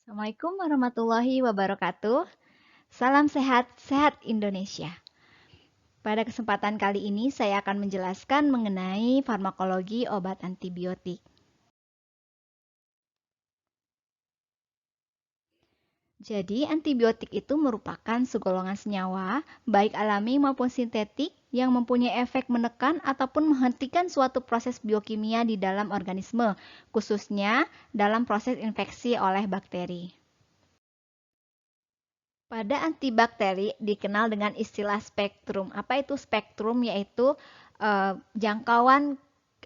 Assalamualaikum warahmatullahi wabarakatuh. Salam sehat, sehat Indonesia. Pada kesempatan kali ini saya akan menjelaskan mengenai farmakologi obat antibiotik. Jadi, antibiotik itu merupakan segolongan senyawa, baik alami maupun sintetik, yang mempunyai efek menekan ataupun menghentikan suatu proses biokimia di dalam organisme, khususnya dalam proses infeksi oleh bakteri. Pada antibakteri dikenal dengan istilah spektrum. Apa itu spektrum? Yaitu jangkauan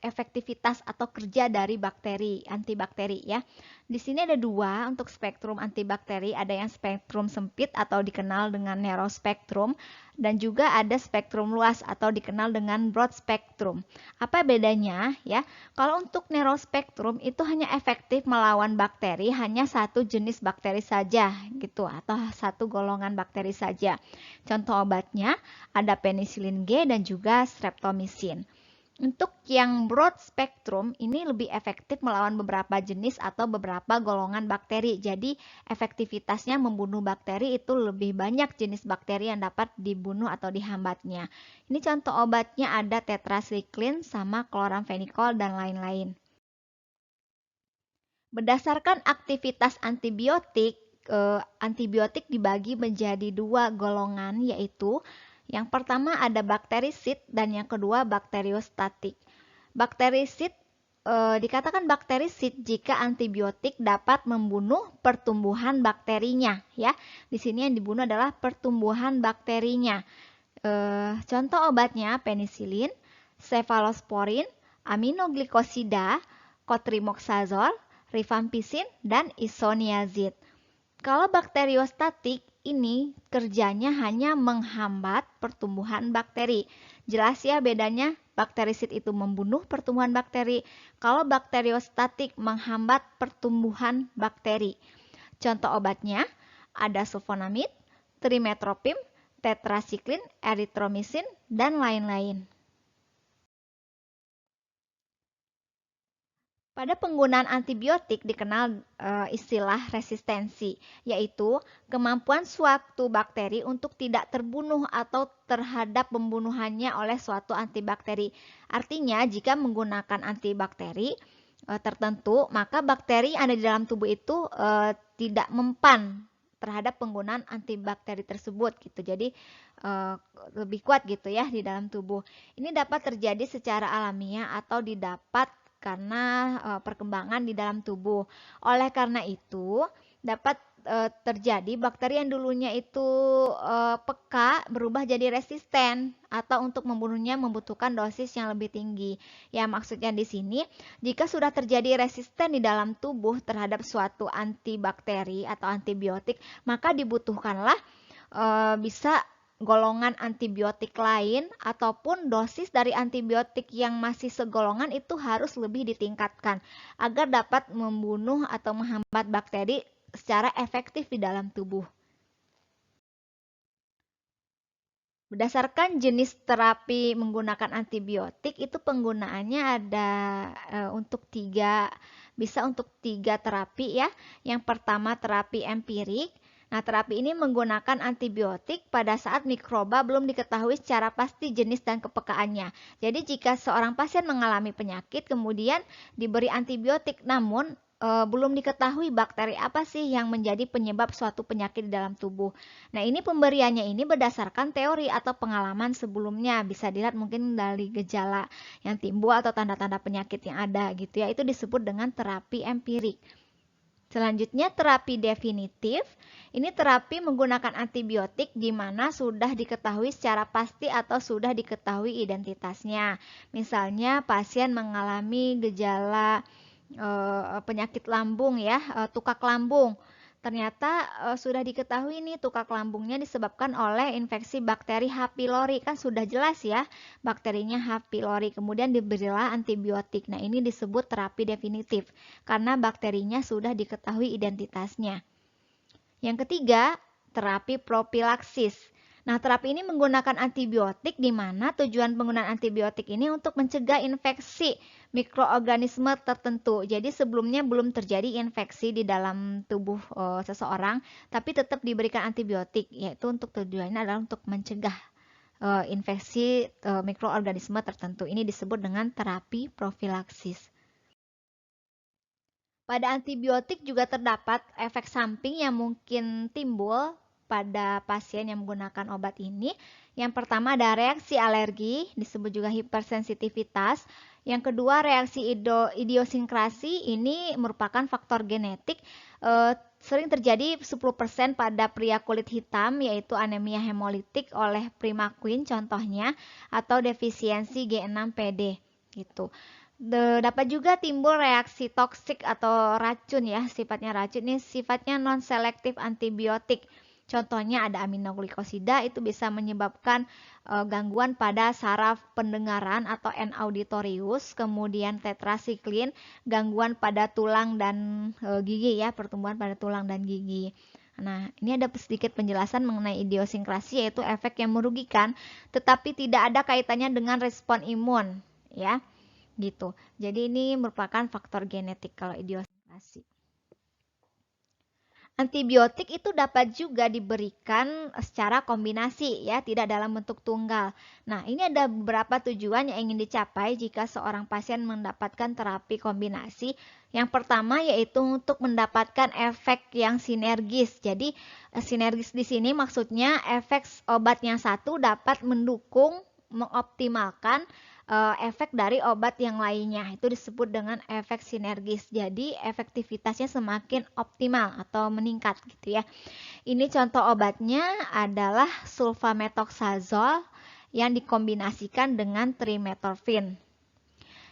efektivitas atau kerja dari bakteri, antibakteri ya. Di sini ada dua untuk spektrum antibakteri, ada yang spektrum sempit atau dikenal dengan narrow spektrum dan juga ada spektrum luas atau dikenal dengan broad spektrum. Apa bedanya ya? Kalau untuk narrow spektrum itu hanya efektif melawan bakteri hanya satu jenis bakteri saja gitu atau satu golongan bakteri saja. Contoh obatnya ada penisilin G dan juga streptomycin. Untuk yang broad spectrum ini lebih efektif melawan beberapa jenis atau beberapa golongan bakteri. Jadi efektivitasnya membunuh bakteri itu lebih banyak jenis bakteri yang dapat dibunuh atau dihambatnya. Ini contoh obatnya ada tetracycline sama chloramphenicol dan lain-lain. Berdasarkan aktivitas antibiotik, antibiotik dibagi menjadi dua golongan, yaitu yang pertama ada bakterisid dan yang kedua bakteriostatik. Bakterisid dikatakan bakterisid jika antibiotik dapat membunuh pertumbuhan bakterinya, ya. Di sini yang dibunuh adalah pertumbuhan bakterinya. Contoh obatnya penisilin, cefalosporin, aminoglikosida, cotrimoxazole, rifampicin, dan isoniazid. Kalau bakteriostatik ini kerjanya hanya menghambat pertumbuhan bakteri. Jelas ya bedanya, bakterisid itu membunuh pertumbuhan bakteri, kalau bakteriostatik menghambat pertumbuhan bakteri. Contoh obatnya ada sulfonamid, trimetoprim, tetracycline, erythromycin, dan lain-lain. Pada penggunaan antibiotik dikenal istilah resistensi, yaitu kemampuan suatu bakteri untuk tidak terbunuh atau terhadap pembunuhannya oleh suatu antibakteri. Artinya, jika menggunakan antibakteri tertentu, maka bakteri yang ada di dalam tubuh itu tidak mempan terhadap penggunaan antibakteri tersebut gitu. Jadi lebih kuat gitu ya di dalam tubuh. Ini dapat terjadi secara alamiah atau didapat karena perkembangan di dalam tubuh. Oleh karena itu, dapat terjadi bakteri yang dulunya itu peka berubah jadi resisten atau untuk membunuhnya membutuhkan dosis yang lebih tinggi. Ya, maksudnya di sini jika sudah terjadi resisten di dalam tubuh terhadap suatu antibakteri atau antibiotik, maka dibutuhkanlah bisa golongan antibiotik lain ataupun dosis dari antibiotik yang masih segolongan itu harus lebih ditingkatkan agar dapat membunuh atau menghambat bakteri secara efektif di dalam tubuh. Berdasarkan jenis terapi menggunakan antibiotik itu penggunaannya ada bisa untuk tiga terapi ya. Yang pertama terapi empirik. Nah, terapi ini menggunakan antibiotik pada saat mikroba belum diketahui secara pasti jenis dan kepekaannya. Jadi jika seorang pasien mengalami penyakit kemudian diberi antibiotik namun belum diketahui bakteri apa sih yang menjadi penyebab suatu penyakit di dalam tubuh. Nah, ini pemberiannya ini berdasarkan teori atau pengalaman sebelumnya. Bisa dilihat mungkin dari gejala yang timbul atau tanda-tanda penyakit yang ada gitu ya. Itu disebut dengan terapi empirik. Selanjutnya terapi definitif. Ini terapi menggunakan antibiotik di mana sudah diketahui secara pasti atau sudah diketahui identitasnya. Misalnya pasien mengalami gejala penyakit lambung ya, tukak lambung. Ternyata sudah diketahui nih tukak lambungnya disebabkan oleh infeksi bakteri H. pylori, kan sudah jelas ya bakterinya H. pylori. Kemudian diberilah antibiotik. Nah, ini disebut terapi definitif karena bakterinya sudah diketahui identitasnya. Yang ketiga, terapi propilaksis. Nah, terapi ini menggunakan antibiotik di mana tujuan penggunaan antibiotik ini untuk mencegah infeksi mikroorganisme tertentu. Jadi sebelumnya belum terjadi infeksi di dalam tubuh seseorang, tapi tetap diberikan antibiotik, yaitu untuk tujuannya adalah untuk mencegah infeksi mikroorganisme tertentu. Ini disebut dengan terapi profilaksis. Pada antibiotik juga terdapat efek samping yang mungkin timbul pada pasien yang menggunakan obat ini. Yang pertama ada reaksi alergi, disebut juga hipersensitivitas. Yang kedua reaksi idiosinkrasi, ini merupakan faktor genetik. Sering terjadi 10% pada pria kulit hitam, yaitu anemia hemolitik oleh primaquine contohnya, atau defisiensi G6PD gitu. Dapat juga timbul reaksi toksik atau racun ya, sifatnya racun ini sifatnya non-selektif antibiotik. Contohnya ada aminoglikosida, itu bisa menyebabkan gangguan pada saraf pendengaran atau N auditorius, kemudian tetrasiklin, gangguan pada tulang dan gigi ya, pertumbuhan pada tulang dan gigi. Nah, ini ada sedikit penjelasan mengenai idiosinkrasi, yaitu efek yang merugikan tetapi tidak ada kaitannya dengan respon imun ya. Gitu. Jadi ini merupakan faktor genetik kalau idiosinkrasi. Antibiotik itu dapat juga diberikan secara kombinasi ya, tidak dalam bentuk tunggal. Nah, ini ada beberapa tujuan yang ingin dicapai jika seorang pasien mendapatkan terapi kombinasi. Yang pertama yaitu untuk mendapatkan efek yang sinergis. Jadi, sinergis di sini maksudnya efek obat yang satu dapat mendukung, mengoptimalkan efek dari obat yang lainnya. Itu disebut dengan efek sinergis. Jadi efektivitasnya semakin optimal atau meningkat gitu ya. Ini contoh obatnya adalah sulfamethoxazole yang dikombinasikan dengan trimetoprim.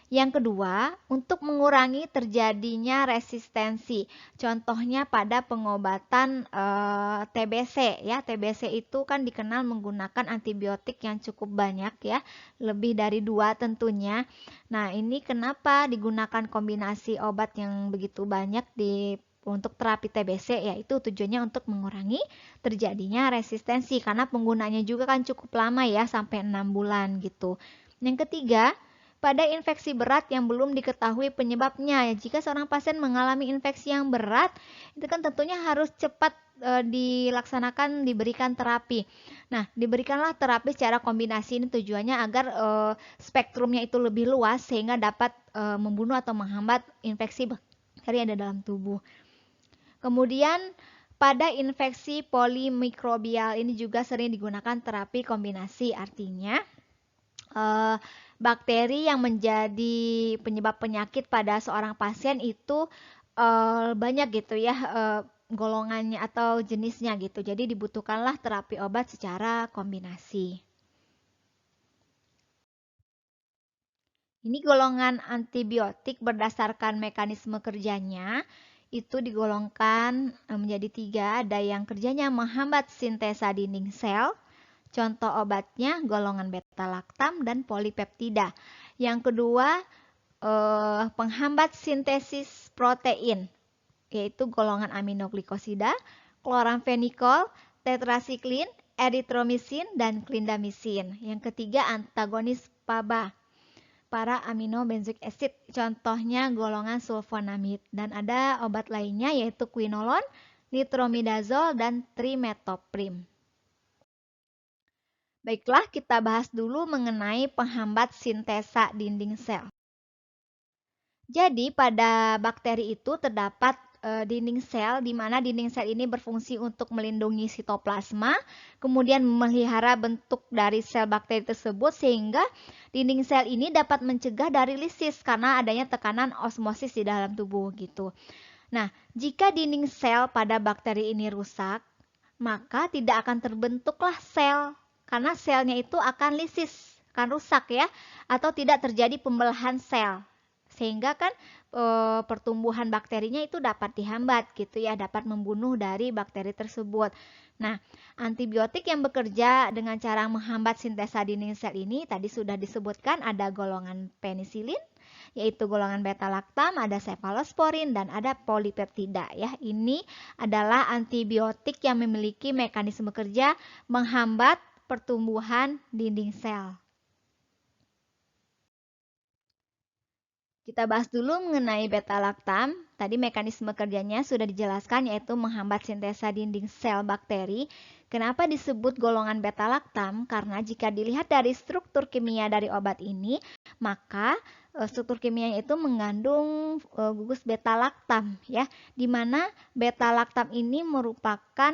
Yang kedua, untuk mengurangi terjadinya resistensi. Contohnya pada pengobatan TBC ya. TBC itu kan dikenal menggunakan antibiotik yang cukup banyak ya, lebih dari 2 tentunya. Nah, ini kenapa digunakan kombinasi obat yang begitu banyak untuk terapi TBC, yaitu tujuannya untuk mengurangi terjadinya resistensi karena penggunanya juga kan cukup lama ya, sampai 6 bulan gitu. Yang ketiga, pada infeksi berat yang belum diketahui penyebabnya. Jika seorang pasien mengalami infeksi yang berat, itu kan tentunya harus cepat dilaksanakan, diberikan terapi. Nah, diberikanlah terapi secara kombinasi, ini tujuannya agar spektrumnya itu lebih luas sehingga dapat membunuh atau menghambat infeksi bakteri yang ada dalam tubuh. Kemudian pada infeksi polimikrobial ini juga sering digunakan terapi kombinasi, artinya bakteri yang menjadi penyebab penyakit pada seorang pasien itu banyak gitu ya, golongannya atau jenisnya gitu. Jadi dibutuhkanlah terapi obat secara kombinasi. Ini golongan antibiotik berdasarkan mekanisme kerjanya itu digolongkan menjadi 3. Ada yang kerjanya menghambat sintesa dinding sel. Contoh obatnya golongan beta-laktam dan polipeptida. Yang kedua, penghambat sintesis protein, yaitu golongan aminoglikosida, kloramfenikol, tetrasiklin, eritromisin, dan klindamisin. Yang ketiga, antagonis PABA, para aminobenzoic acid, contohnya golongan sulfonamid. Dan ada obat lainnya yaitu quinolone, nitromidazole, dan trimetoprim. Baiklah, kita bahas dulu mengenai penghambat sintesa dinding sel. Jadi, pada bakteri itu terdapat dinding sel, di mana dinding sel ini berfungsi untuk melindungi sitoplasma, kemudian memelihara bentuk dari sel bakteri tersebut, sehingga dinding sel ini dapat mencegah dari lisis karena adanya tekanan osmosis di dalam tubuh gitu. Nah, jika dinding sel pada bakteri ini rusak, maka tidak akan terbentuklah sel. Karena selnya itu akan lisis, akan rusak ya, atau tidak terjadi pembelahan sel. Sehingga kan pertumbuhan bakterinya itu dapat dihambat gitu ya, dapat membunuh dari bakteri tersebut. Nah, antibiotik yang bekerja dengan cara menghambat sintesa dinding sel ini tadi sudah disebutkan, ada golongan penisilin, yaitu golongan beta-laktam, ada cefalosporin, dan ada polipeptida ya. Ini adalah antibiotik yang memiliki mekanisme kerja menghambat pertumbuhan dinding sel. Kita bahas dulu mengenai beta-laktam. Tadi mekanisme kerjanya sudah dijelaskan, yaitu menghambat sintesa dinding sel bakteri. Kenapa disebut golongan beta-laktam? Karena jika dilihat dari struktur kimia dari obat ini, maka struktur kimianya itu mengandung gugus beta-laktam ya, di mana beta-laktam ini merupakan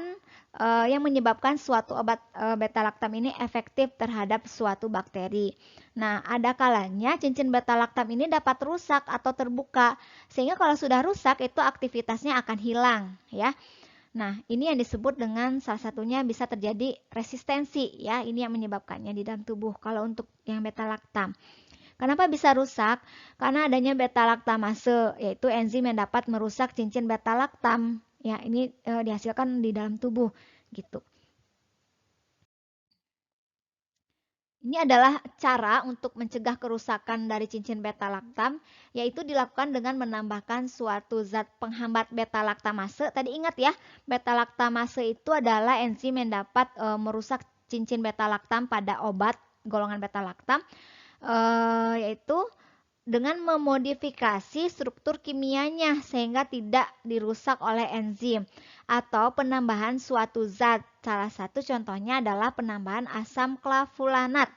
yang menyebabkan suatu obat beta-laktam ini efektif terhadap suatu bakteri. Nah, ada kalanya cincin beta-laktam ini dapat rusak atau terbuka, sehingga kalau sudah rusak itu aktivitasnya akan hilang ya. Nah, ini yang disebut dengan salah satunya bisa terjadi resistensi ya. Ini yang menyebabkannya di dalam tubuh kalau untuk yang beta-laktam. Kenapa bisa rusak? Karena adanya beta-laktamase, yaitu enzim yang dapat merusak cincin beta-laktam. Ya, ini dihasilkan di dalam tubuh gitu. Ini adalah cara untuk mencegah kerusakan dari cincin beta-laktam, yaitu dilakukan dengan menambahkan suatu zat penghambat beta-laktamase. Tadi ingat ya, beta-laktamase itu adalah enzim yang dapat merusak cincin beta-laktam pada obat golongan beta-laktam, yaitu dengan memodifikasi struktur kimianya sehingga tidak dirusak oleh enzim atau penambahan suatu zat. Salah satu contohnya adalah penambahan asam clavulanat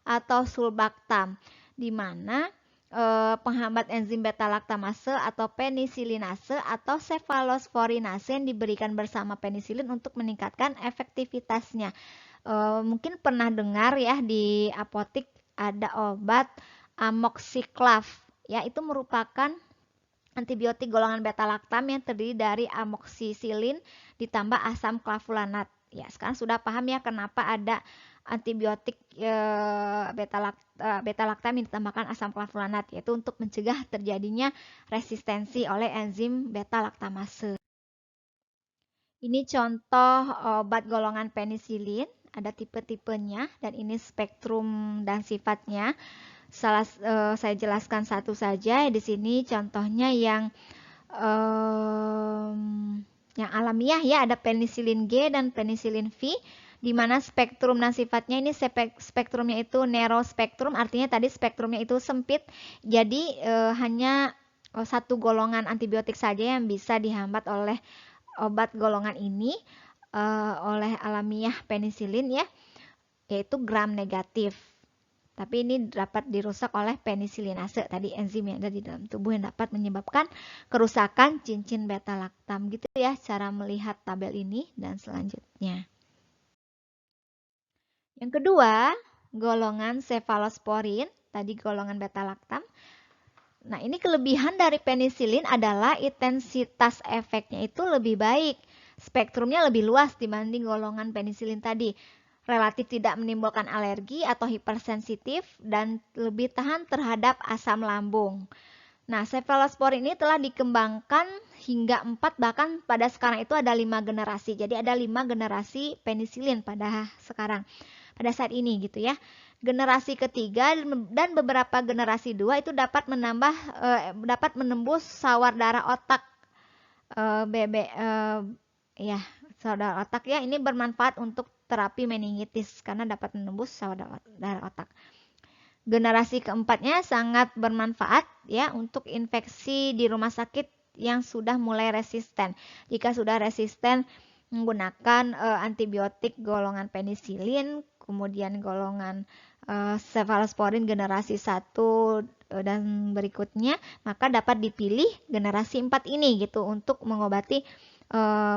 atau sulbactam, di mana penghambat enzim beta-laktamase atau penisilinase atau cefalosporinase yang diberikan bersama penisilin untuk meningkatkan efektivitasnya. Mungkin pernah dengar ya di apotik ada obat amoxiclav ya, itu merupakan antibiotik golongan beta-laktam yang terdiri dari amoxicillin ditambah asam clavulanat. Ya, sekarang sudah paham ya kenapa ada antibiotik beta-laktam yang ditambahkan asam clavulanat, yaitu untuk mencegah terjadinya resistensi oleh enzim beta-laktamase. Ini contoh obat golongan penisilin, ada tipe-tipenya dan ini spektrum dan sifatnya. Saya jelaskan satu saja di sini, contohnya yang alamiah ya, ada penisilin G dan penisilin V, di mana spektrum dan sifatnya ini spektrumnya itu narrow spektrum, artinya tadi spektrumnya itu sempit, jadi hanya satu golongan antibiotik saja yang bisa dihambat oleh obat golongan ini, oleh alamiah penisilin ya, yaitu gram negatif. Tapi ini dapat dirusak oleh penisilinase, tadi enzim yang ada di dalam tubuh yang dapat menyebabkan kerusakan cincin beta-laktam. Gitu ya cara melihat tabel ini dan selanjutnya. Yang kedua, golongan cefalosporin, tadi golongan beta-laktam. Nah, ini kelebihan dari penisilin adalah intensitas efeknya itu lebih baik. Spektrumnya lebih luas dibanding golongan penisilin tadi. Relatif tidak menimbulkan alergi atau hipersensitif dan lebih tahan terhadap asam lambung. Nah, cefalosporin ini telah dikembangkan hingga 4, bahkan pada sekarang itu ada 5 generasi. Jadi ada 5 generasi penisilin pada sekarang, pada saat ini gitu ya. Generasi ketiga dan beberapa generasi 2 itu dapat menembus sawar darah otak, sawar otak ya. Ini bermanfaat untuk terapi meningitis karena dapat menembus sawar darah otak. Generasi keempatnya sangat bermanfaat ya untuk infeksi di rumah sakit yang sudah mulai resisten. Jika sudah resisten menggunakan antibiotik golongan penisilin, kemudian golongan cefalosporin generasi 1 dan berikutnya, maka dapat dipilih generasi 4 ini gitu untuk mengobati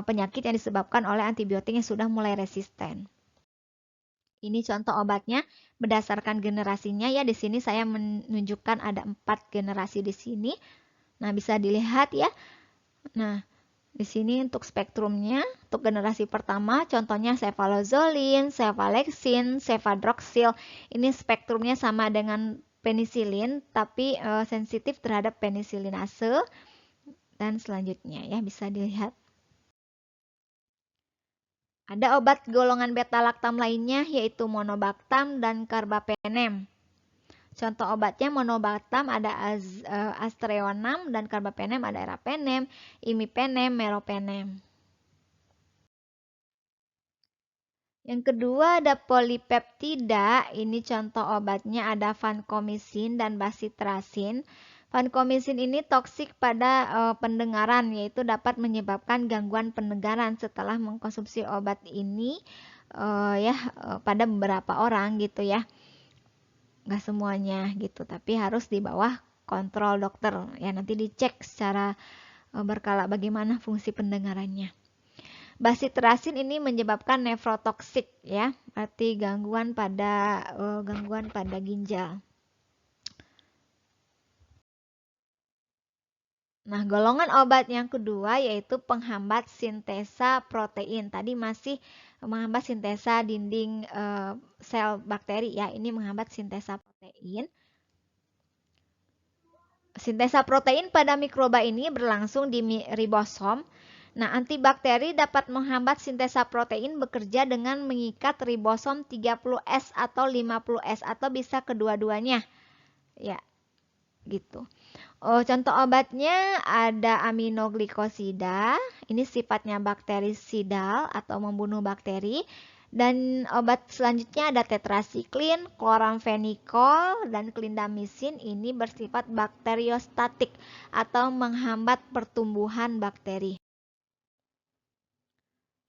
penyakit yang disebabkan oleh antibiotik yang sudah mulai resisten. Ini contoh obatnya berdasarkan generasinya ya. Di sini saya menunjukkan ada 4 generasi di sini. Nah, bisa dilihat ya. Nah, di sini untuk spektrumnya, untuk generasi pertama contohnya cefalozolin, cefalexin, cefadroxil. Ini spektrumnya sama dengan penisilin tapi sensitif terhadap penisilinase. Dan selanjutnya ya bisa dilihat. Ada obat golongan beta-laktam lainnya yaitu monobactam dan carbapenem. Contoh obatnya monobatam ada aztreonam dan carbapenem ada erapenem, imipenem, meropenem. Yang kedua ada polipeptida, ini contoh obatnya ada vancomycin dan bacitracin. Vancomycin ini toksik pada pendengaran, yaitu dapat menyebabkan gangguan pendengaran setelah mengkonsumsi obat ini pada beberapa orang gitu ya. Nggak semuanya gitu, tapi harus di bawah kontrol dokter ya, nanti dicek secara berkala bagaimana fungsi pendengarannya. Bacitracin ini menyebabkan nefrotoksik ya, berarti gangguan pada ginjal. Nah, golongan obat yang kedua yaitu penghambat sintesa protein. Tadi masih menghambat sintesa dinding sel bakteri ya, ini menghambat sintesa protein. Sintesa protein pada mikroba ini berlangsung di ribosom. Nah, antibakteri dapat menghambat sintesa protein bekerja dengan mengikat ribosom 30S atau 50S atau bisa kedua-duanya. Ya, gitu. Contoh obatnya ada aminoglikosida. Ini sifatnya bakterisidal atau membunuh bakteri. Dan obat selanjutnya ada tetrasiklin, kloramfenikol, dan klindamisin. Ini bersifat bakteriostatik atau menghambat pertumbuhan bakteri.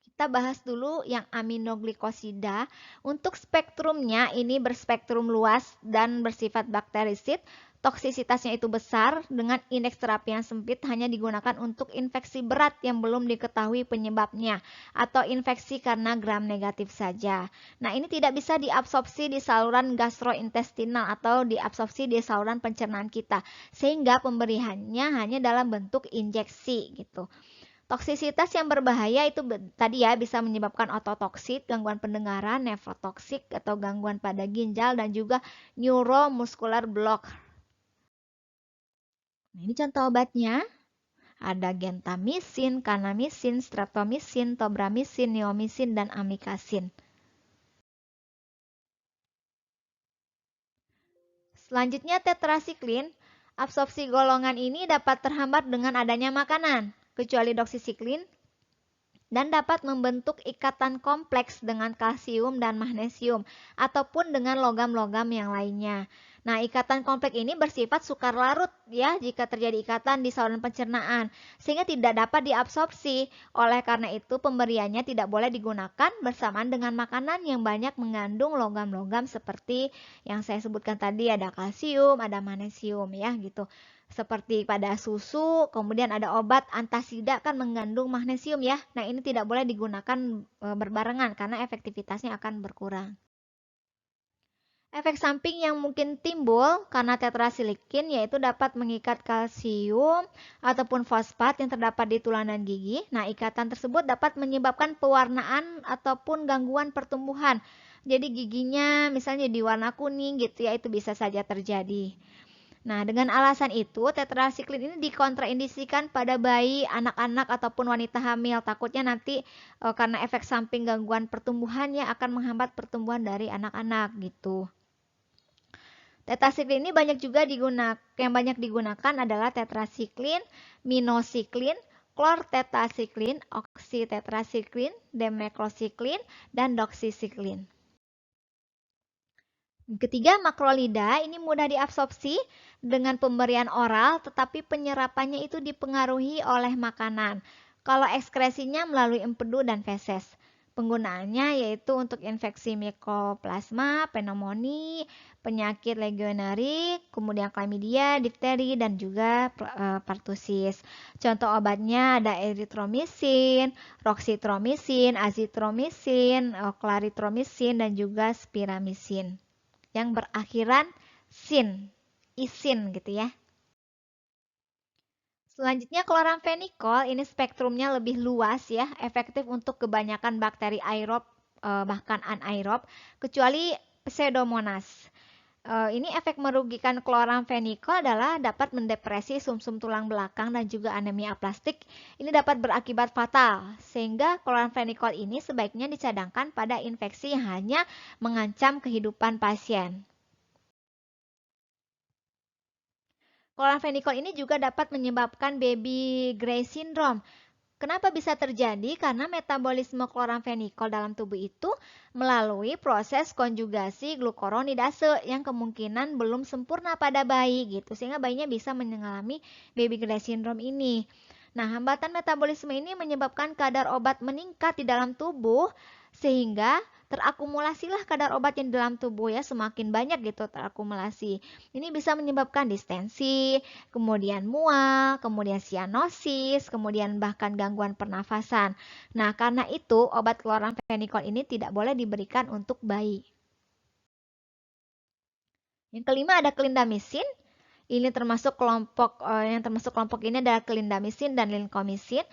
Kita bahas dulu yang aminoglikosida. Untuk spektrumnya ini berspektrum luas dan bersifat bakterisid. Toksisitasnya itu besar dengan indeks terapi yang sempit, hanya digunakan untuk infeksi berat yang belum diketahui penyebabnya atau infeksi karena gram negatif saja. Nah, ini tidak bisa diabsorpsi di saluran gastrointestinal atau diabsorpsi di saluran pencernaan kita, sehingga pemberiannya hanya dalam bentuk injeksi gitu. Toksisitas yang berbahaya itu tadi ya bisa menyebabkan ototoksik, gangguan pendengaran, nefrotoksik atau gangguan pada ginjal dan juga neuromuscular block. Nah, ini contoh obatnya. Ada gentamisin, kanamisin, streptomisin, tobramisin, neomisin, dan amikasin. Selanjutnya tetrasiklin. Absorpsi golongan ini dapat terhambat dengan adanya makanan, kecuali doksisiklin, dan dapat membentuk ikatan kompleks dengan kalsium dan magnesium ataupun dengan logam-logam yang lainnya. Nah, ikatan kompleks ini bersifat sukar larut ya jika terjadi ikatan di saluran pencernaan sehingga tidak dapat diabsorpsi. Oleh karena itu, pemberiannya tidak boleh digunakan bersamaan dengan makanan yang banyak mengandung logam-logam seperti yang saya sebutkan tadi, ada kalsium, ada magnesium ya gitu. Seperti pada susu, kemudian ada obat antasida kan mengandung magnesium ya. Nah, ini tidak boleh digunakan berbarengan karena efektivitasnya akan berkurang. Efek samping yang mungkin timbul karena tetrasilikin yaitu dapat mengikat kalsium ataupun fosfat yang terdapat di tulang dan gigi. Nah, ikatan tersebut dapat menyebabkan pewarnaan ataupun gangguan pertumbuhan. Jadi giginya misalnya di warna kuning gitu ya, itu bisa saja terjadi. Nah, dengan alasan itu, tetrasiklin ini dikontraindisikan pada bayi, anak-anak, ataupun wanita hamil. Takutnya nanti karena efek samping gangguan pertumbuhannya akan menghambat pertumbuhan dari anak-anak gitu. Tetrasiklin ini yang banyak digunakan adalah tetrasiklin, minosiklin, klortetrasiklin, oksitetrasiklin, demeklosiklin, dan doksisiklin. Ketiga, makrolida ini mudah diabsorpsi dengan pemberian oral, tetapi penyerapannya itu dipengaruhi oleh makanan. Kalau ekskresinya melalui empedu dan feses. Penggunaannya yaitu untuk infeksi mikoplasma, pneumonia, penyakit legioneri, kemudian chlamydia, difteri, dan juga pertusis. Contoh obatnya ada eritromisin, roksitromisin, azitromisin, klaritromisin, dan juga spiramisin yang berakhiran sin, isin gitu ya. Selanjutnya kloramfenikol, ini spektrumnya lebih luas ya, efektif untuk kebanyakan bakteri aerob bahkan anaerob kecuali Pseudomonas. Ini efek merugikan kloramfenikol adalah dapat mendepresi sumsum tulang belakang dan juga anemia aplastik. Ini dapat berakibat fatal, sehingga kloramfenikol ini sebaiknya dicadangkan pada infeksi yang hanya mengancam kehidupan pasien. Chloramphenicol ini juga dapat menyebabkan baby Gray syndrome. Kenapa bisa terjadi? Karena metabolisme chloramphenicol dalam tubuh itu melalui proses konjugasi glukuronidase yang kemungkinan belum sempurna pada bayi gitu. Sehingga bayinya bisa mengalami baby Gray syndrome ini. Nah, hambatan metabolisme ini menyebabkan kadar obat meningkat di dalam tubuh sehingga terakumulasilah kadar obat yang di dalam tubuh ya, semakin banyak gitu terakumulasi. Ini bisa menyebabkan distensi, kemudian mual, kemudian sianosis, kemudian bahkan gangguan pernafasan. Nah, karena itu obat chloramphenicol ini tidak boleh diberikan untuk bayi. Yang kelima ada clindamycin. Ini termasuk kelompok ini adalah clindamycin dan lincomycin.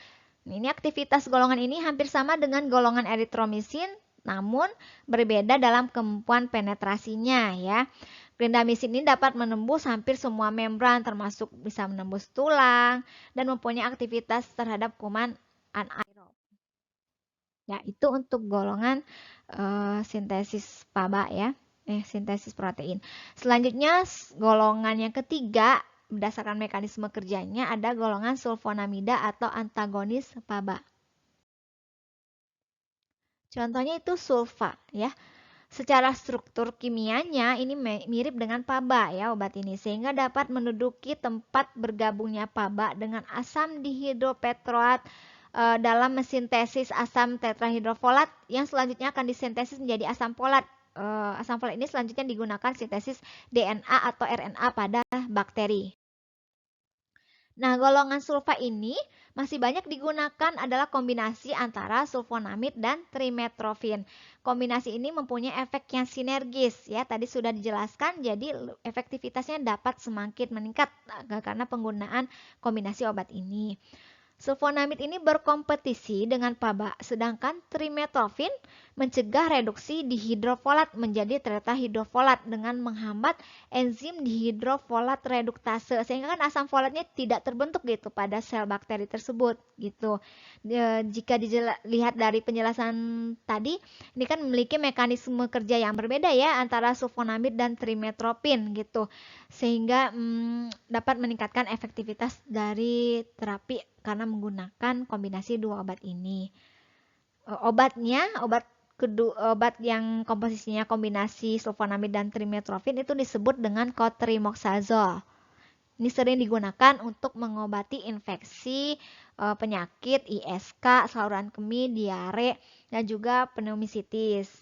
Ini aktivitas golongan ini hampir sama dengan golongan eritromisin, namun berbeda dalam kemampuan penetrasinya ya. Clindamycin ini dapat menembus hampir semua membran, termasuk bisa menembus tulang dan mempunyai aktivitas terhadap kuman anaerob. Ya, itu untuk golongan sintesis PABA ya. Sintesis protein. Selanjutnya golongan yang ketiga berdasarkan mekanisme kerjanya ada golongan sulfonamida atau antagonis PABA. Contohnya itu sulfa ya. Secara struktur kimianya ini mirip dengan PABA ya obat ini sehingga dapat menduduki tempat bergabungnya PABA dengan asam dihidropetroat dalam mesintesis asam tetrahidrofolat yang selanjutnya akan disintesis menjadi asam folat. Asam folat ini selanjutnya digunakan sintesis DNA atau RNA pada bakteri. Nah, golongan sulfa ini masih banyak digunakan adalah kombinasi antara sulfonamid dan trimetrofin. Kombinasi ini mempunyai efek yang sinergis ya, tadi sudah dijelaskan, jadi efektivitasnya dapat semakin meningkat karena penggunaan kombinasi obat ini. Sulfonamid ini berkompetisi dengan PABA, sedangkan trimetrofin mencegah reduksi dihidrofolat menjadi tetrahidrofolat dengan menghambat enzim dihidrofolat reduktase sehingga kan asam folatnya tidak terbentuk gitu pada sel bakteri tersebut gitu. Jika dilihat dari penjelasan tadi, ini kan memiliki mekanisme kerja yang berbeda ya antara sulfonamid dan trimetropin gitu, sehingga dapat meningkatkan efektivitas dari terapi karena menggunakan kombinasi dua obat ini. Obat yang komposisinya kombinasi sulfonamid dan trimetrofin itu disebut dengan cotrimoxazole. Ini sering digunakan untuk mengobati infeksi, penyakit ISK, saluran kemih, diare, dan juga pneumisitis.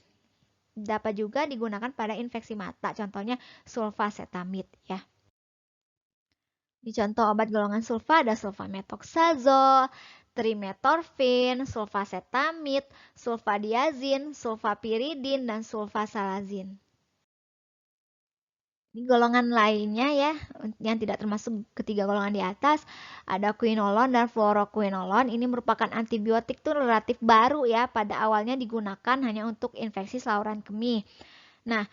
Dapat juga digunakan pada infeksi mata, contohnya sulfacetamid ya. Di contoh obat golongan sulfa ada sulfamethoxazole, trimetorfin, sulfacetamid, sulfadiazin, sulfapiridin, dan sulfasalazin. Ini golongan lainnya ya, yang tidak termasuk ketiga golongan di atas, ada quinolon dan fluoroquinolon. Ini merupakan antibiotik tuh relatif baru ya, pada awalnya digunakan hanya untuk infeksi saluran kemih. Nah,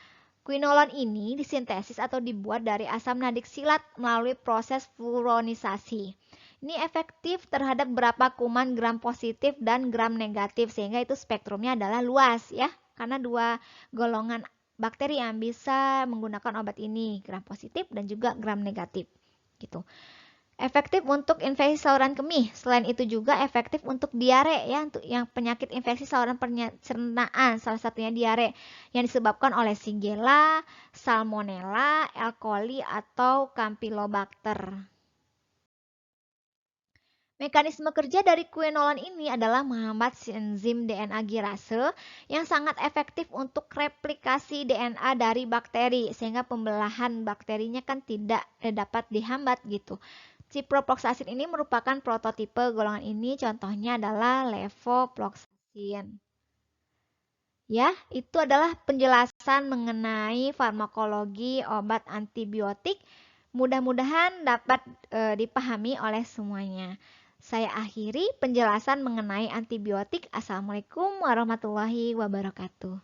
quinolon ini disintesis atau dibuat dari asam nadik silat melalui proses fluoronisasi. Ini efektif terhadap berapa kuman gram positif dan gram negatif sehingga itu spektrumnya adalah luas ya. Karena dua golongan bakteri yang bisa menggunakan obat ini, gram positif dan juga gram negatif gitu. Efektif untuk infeksi saluran kemih. Selain itu juga efektif untuk diare ya, untuk yang penyakit infeksi saluran pencernaan, salah satunya diare yang disebabkan oleh Shigella, Salmonella, E. coli atau Campylobacter. Mekanisme kerja dari quinolon ini adalah menghambat enzim DNA girase yang sangat efektif untuk replikasi DNA dari bakteri sehingga pembelahan bakterinya kan tidak dapat dihambat gitu. Ciprofloxacin ini merupakan prototipe golongan ini, contohnya adalah levofloxacin. Ya, itu adalah penjelasan mengenai farmakologi obat antibiotik. Mudah-mudahan dapat dipahami oleh semuanya. Saya akhiri penjelasan mengenai antibiotik. Assalamualaikum warahmatullahi wabarakatuh.